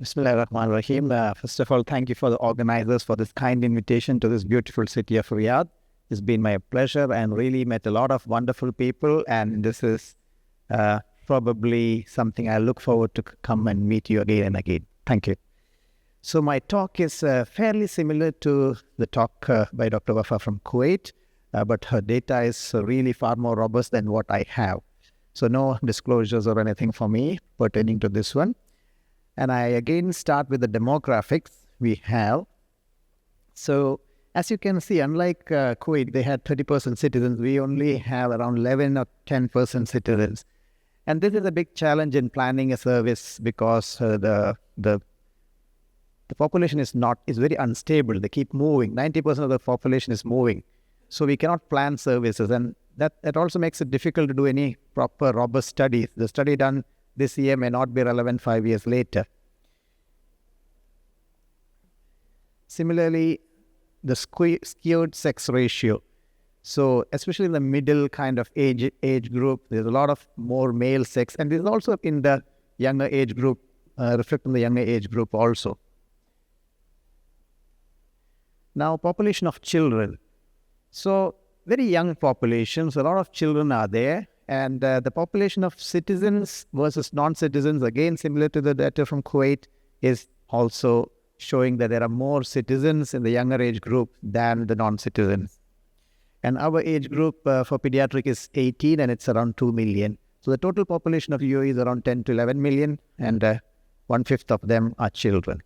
Bismillahirrahmanirrahim. First of all, thank you for the organizers for this kind invitation to this beautiful city of Riyadh. It's been my pleasure and really met a lot of wonderful people, and this is probably something I look forward to come and meet you again and again. Thank you. So my talk is fairly similar to the talk by Dr. Wafa from Kuwait, but her data is really far more robust than what I have. So no disclosures or anything for me pertaining to this one. And I again start with the demographics we have. So as you can see, unlike Kuwait, they had 30% citizens. We only have around 11 or 10% citizens. And this is a big challenge in planning a service because the population is very unstable. They keep moving. 90% of the population is moving. So we cannot plan services. And that also makes it difficult to do any proper robust studies. The study done this year may not be relevant 5 years later. Similarly, the skewed sex ratio. So especially in the middle kind of age group, there's a lot of more male sex, and this is also in the younger age group, reflect in the younger age group also. Now, population of children. So very young populations, a lot of children are there. And the population of citizens versus non-citizens, again, similar to the data from Kuwait, is also showing that there are more citizens in the younger age group than the non-citizens. And our age group for pediatric is 18, and it's around 2 million. So the total population of UAE is around 10 to 11 million, and 1/5 of them are children.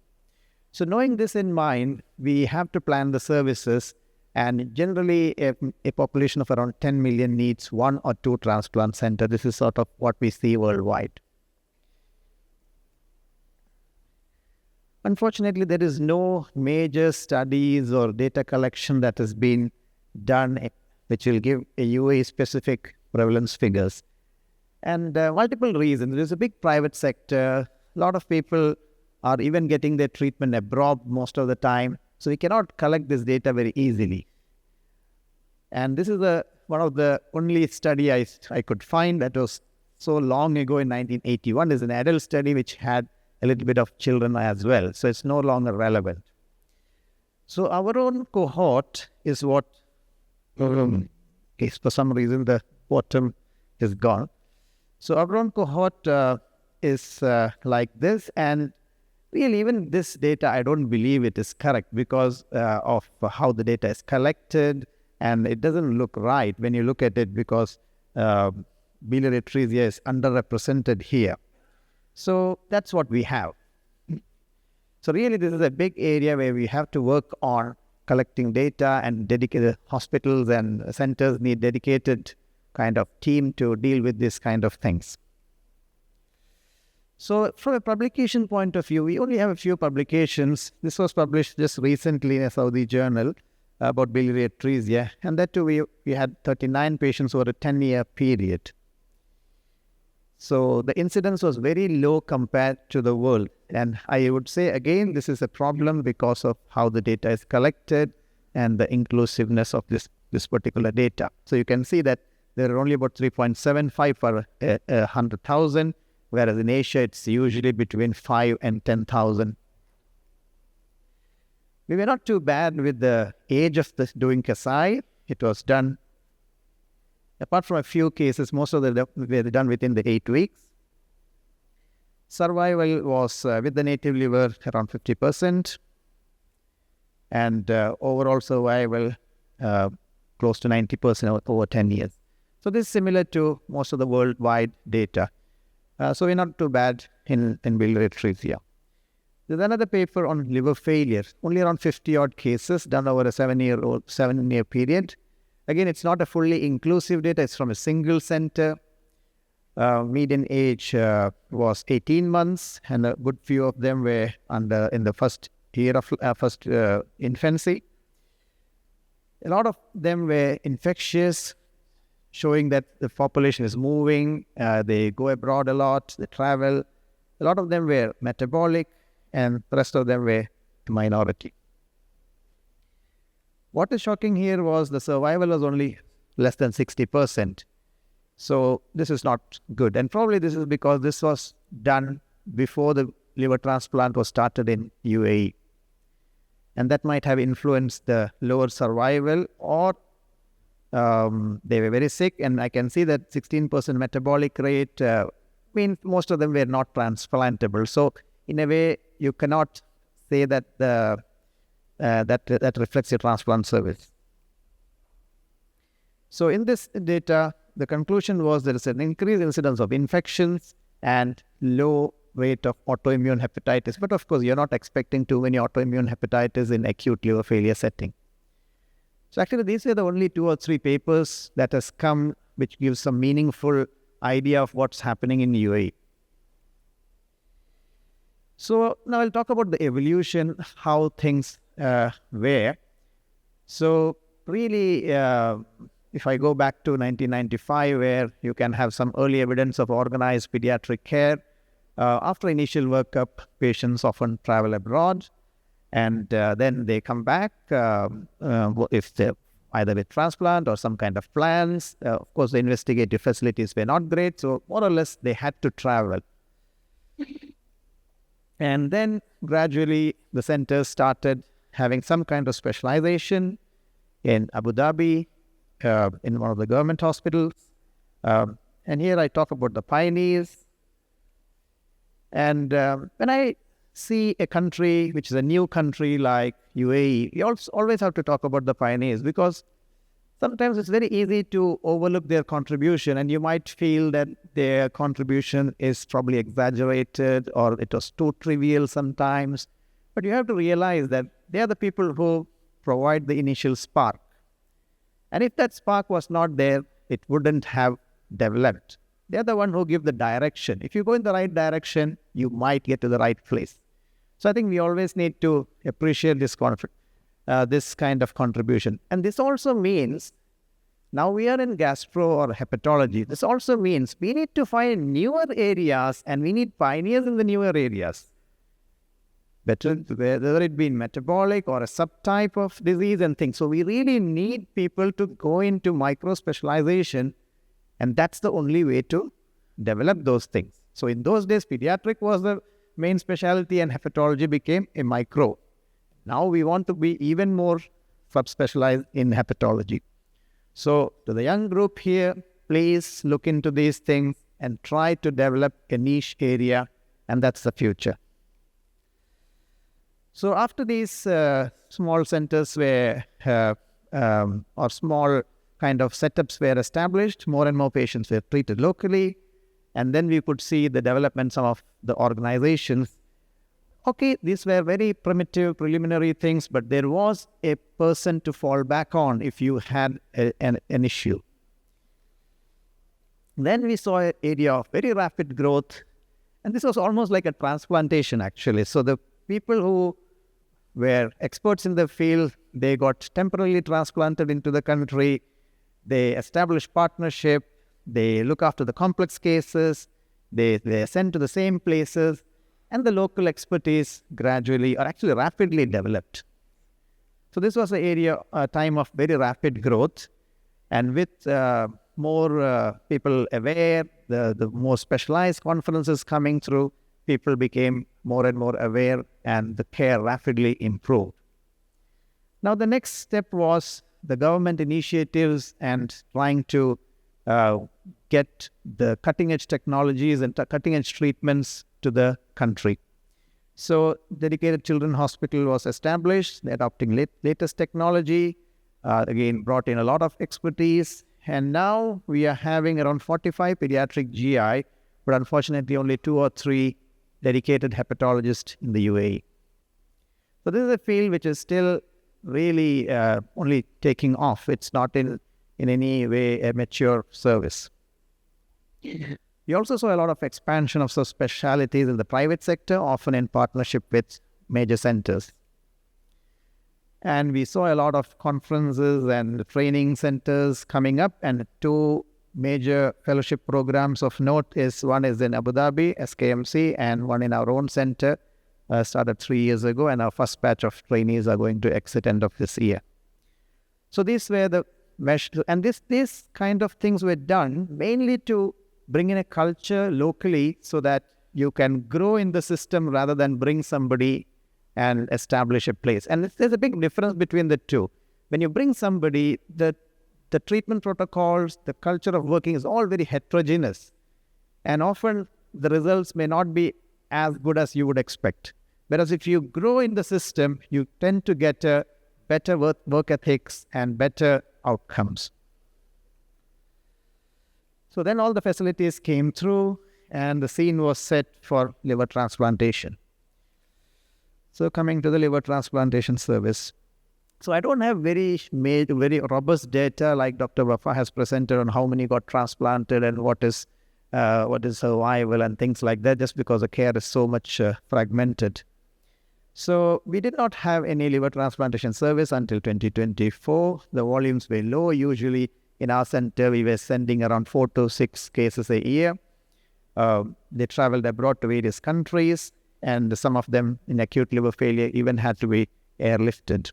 So knowing this in mind, we have to plan the services. And generally, a population of around 10 million needs 1 or 2 transplant centers. This is sort of what we see worldwide. Unfortunately, there is no major studies or data collection that has been done which will give a UAE-specific prevalence figures. And multiple reasons. There's a big private sector. A lot of people are even getting their treatment abroad most of the time. So we cannot collect this data very easily. And this is one of the only study I could find that was so long ago in 1981. There's an adult study which had a little bit of children as well. So it's no longer relevant. So our own cohort is what, for some reason the bottom is gone. So our own cohort is like this, and really, even this data, I don't believe it is correct because of how the data is collected, and it doesn't look right when you look at it because biliary atresia is underrepresented here. So that's what we have. So really, this is a big area where we have to work on collecting data, and dedicated hospitals and centers need dedicated kind of team to deal with this kind of things. So from a publication point of view, we only have a few publications. This was published just recently in a Saudi journal about biliary atresia. And that too, we had 39 patients over a 10-year period. So the incidence was very low compared to the world. And I would say, again, this is a problem because of how the data is collected and the inclusiveness of this particular data. So you can see that there are only about 3.75 per 100,000. Whereas in Asia, it's usually between 5 and 10,000. We were not too bad with the age of doing Kasai. It was done, apart from a few cases, most of them were done within the 8 weeks. Survival was with the native liver around 50%. And overall survival close to 90% over 10 years. So this is similar to most of the worldwide data. So we're not too bad in biliary atresia. There's another paper on liver failure, only around 50-odd cases done over a 7-year period. Again, it's not a fully inclusive data. It's from a single center. Median age was 18 months, and a good few of them were in the first year of infancy. A lot of them were infectious, showing that the population is moving, they go abroad a lot, they travel. A lot of them were metabolic, and the rest of them were minority. What is shocking here was the survival was only less than 60%. So this is not good. And probably this is because this was done before the liver transplant was started in UAE. And that might have influenced the lower survival, or they were very sick. And I can see that 16% metabolic rate means most of them were not transplantable. So in a way, you cannot say that that reflects your transplant service. So in this data, the conclusion was there is an increased incidence of infections and low rate of autoimmune hepatitis. But of course, you're not expecting too many autoimmune hepatitis in acute liver failure setting. So actually, these are the only 2 or 3 papers that has come which gives some meaningful idea of what's happening in UAE. So now I'll talk about the evolution, how things were. So really, if I go back to 1995, where you can have some early evidence of organized pediatric care, after initial workup, patients often travel abroad, and then they come back if they're either with transplant or some kind of plans. Of course, the investigative facilities were not great, so more or less they had to travel. And then gradually the centers started having some kind of specialization in Abu Dhabi, in one of the government hospitals. And here I talk about the pioneers. And when I see a country which is a new country like UAE, you also always have to talk about the pioneers, because sometimes it's very easy to overlook their contribution, and you might feel that their contribution is probably exaggerated or it was too trivial sometimes. But you have to realize that they are the people who provide the initial spark. And if that spark was not there, it wouldn't have developed. They are the one who give the direction. If you go in the right direction, you might get to the right place. So I think we always need to appreciate this kind of contribution. And this also means, now we are in gastro or hepatology, this also means we need to find newer areas, and we need pioneers in the newer areas. Whether it be metabolic or a subtype of disease and things. So we really need people to go into micro-specialization, and that's the only way to develop those things. So in those days, pediatric was the main specialty and hepatology became a micro. Now we want to be even more subspecialized in hepatology. So to the young group here, please look into these things and try to develop a niche area, and that's the future. So after these small centers were, or small kind of setups were established, more and more patients were treated locally, and then we could see the development of the organizations. Okay, these were very primitive, preliminary things, but there was a person to fall back on if you had an issue. Then we saw an area of very rapid growth, and this was almost like a transplantation actually. So the people who were experts in the field, they got temporarily transplanted into the country, they established partnership, they look after the complex cases, they are sent to the same places, and the local expertise gradually, or actually rapidly developed. So this was an area, a time of very rapid growth, and with more people aware, the more specialized conferences coming through, people became more and more aware, and the care rapidly improved. Now the next step was the government initiatives and trying to get the cutting-edge technologies and cutting-edge treatments to the country. So dedicated children hospital was established, adopting latest technology, again brought in a lot of expertise, and now we are having around 45 pediatric GI, but unfortunately only 2 or 3 dedicated hepatologists in the UAE. So this is a field which is still really only taking off. It's not in any way a mature service. We also saw a lot of expansion of specialties in the private sector, often in partnership with major centers. And we saw a lot of conferences and training centers coming up, and 2 major fellowship programs of note is one is in Abu Dhabi, SKMC, and one in our own center, started 3 years ago, and our first batch of trainees are going to exit end of this year. So these were the measures, and this kind of things were done mainly to bring in a culture locally so that you can grow in the system rather than bring somebody and establish a place. And there's a big difference between the two. When you bring somebody, the treatment protocols, the culture of working is all very heterogeneous. And often the results may not be as good as you would expect. Whereas if you grow in the system, you tend to get a better work ethics and better outcomes. So then all the facilities came through and the scene was set for liver transplantation. So coming to the liver transplantation service. So I don't have very robust data like Dr. Wafa has presented on how many got transplanted and what is survival and things like that, just because the care is so much fragmented. So we did not have any liver transplantation service until 2024. The volumes were low. Usually in our center, we were sending around 4 to 6 cases a year. They traveled abroad to various countries, and some of them in acute liver failure even had to be airlifted.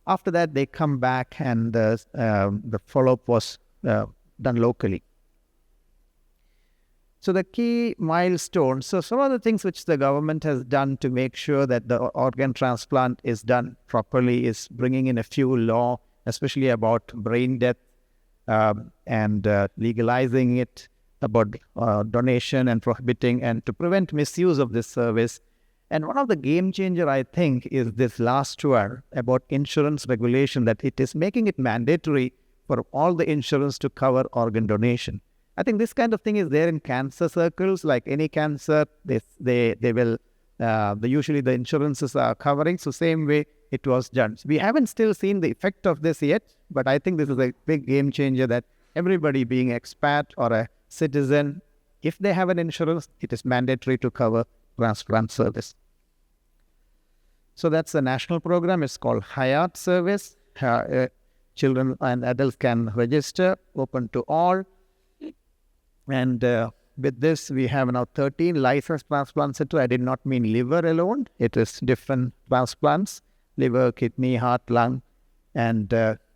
After that, they come back and the follow-up was done locally. So the key milestones, so some of the things which the government has done to make sure that the organ transplant is done properly is bringing in a few law, especially about brain death and legalizing it, about donation and prohibiting and to prevent misuse of this service. And one of the game changer, I think, is this last one about insurance regulation, that it is making it mandatory for all the insurance to cover organ donation. I think this kind of thing is there in cancer circles. Like any cancer, they will, usually the insurances are covering. So same way it was done. So we haven't still seen the effect of this yet, but I think this is a big game changer that everybody, being expat or a citizen, if they have an insurance, it is mandatory to cover transplant service. So that's a national program. It's called Hayat service. Children and adults can register, open to all. And with this, we have now 13 licensed transplant centers. I did not mean liver alone. It is different transplants, liver, kidney, heart, lung. And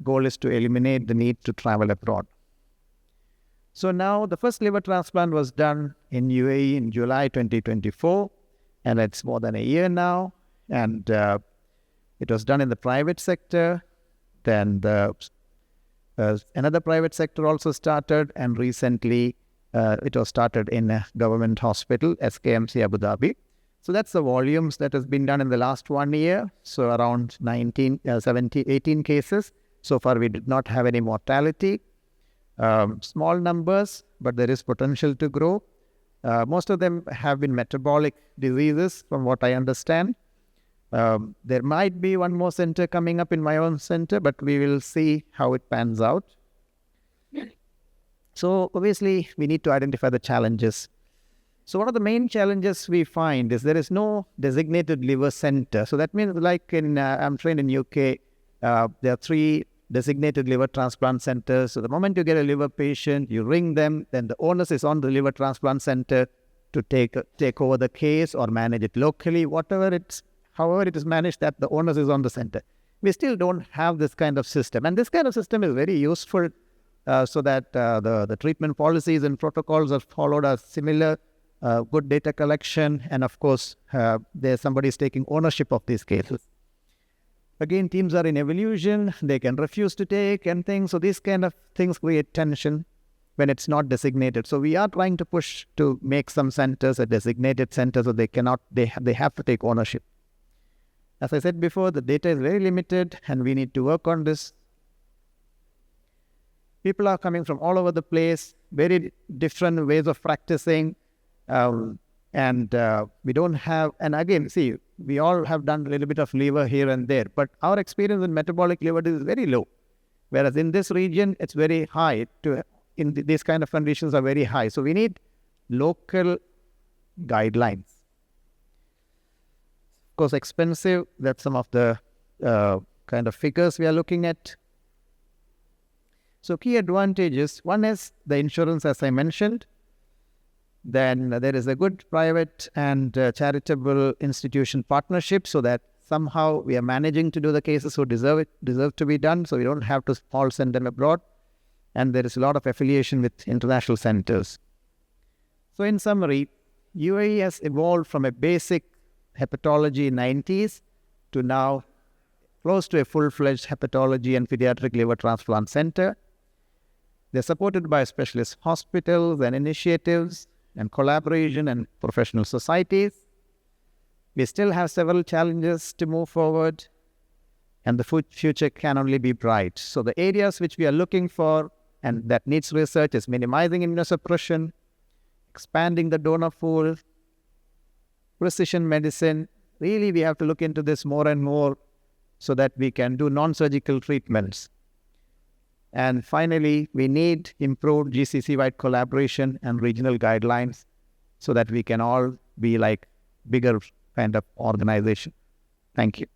goal is to eliminate the need to travel abroad. So now the first liver transplant was done in UAE in July 2024. And it's more than a year now. And it was done in the private sector. Then another private sector also started. And recently, it was started in a government hospital, SKMC Abu Dhabi. So that's the volumes that has been done in the last 1 year. So around 18 cases. So far, we did not have any mortality. Small numbers, but there is potential to grow. Most of them have been metabolic diseases, from what I understand. There might be one more center coming up in my own center, but we will see how it pans out. So obviously, we need to identify the challenges. So one of the main challenges we find is there is no designated liver center. So that means, like I'm trained in UK, there are 3 designated liver transplant centers. So the moment you get a liver patient, you ring them, then the onus is on the liver transplant center to take over the case or manage it locally, however it is managed, that the onus is on the center. We still don't have this kind of system. And this kind of system is very useful so that the treatment policies and protocols are followed as similar, good data collection, and of course, somebody is taking ownership of these cases. Again, teams are in evolution, they can refuse to take and things. So these kind of things create tension when it's not designated. So we are trying to push to make some centers a designated center so they have to take ownership. As I said before, the data is very limited and we need to work on this. People are coming from all over the place, very different ways of practicing. And we don't have, and again, see, we all have done a little bit of liver here and there, but our experience in metabolic liver disease is very low. Whereas in this region, it's very high. These kind of conditions are very high. So we need local guidelines. Of course, expensive. That's some of the kind of figures we are looking at. So key advantages. One is the insurance, as I mentioned. Then there is a good private and charitable institution partnership so that somehow we are managing to do the cases who deserve to be done. So we don't have to all send them abroad. And there is a lot of affiliation with international centers. So in summary, UAE has evolved from a basic hepatology in 90s to now close to a full-fledged hepatology and pediatric liver transplant center. They're supported by specialist hospitals and initiatives and collaboration and professional societies. We still have several challenges to move forward, and the future can only be bright. So the areas which we are looking for and that needs research is minimizing immunosuppression, expanding the donor pool, precision medicine. Really, we have to look into this more and more so that we can do non-surgical treatments. And finally, we need improved GCC-wide collaboration and regional guidelines so that we can all be like bigger kind of organization. Thank you.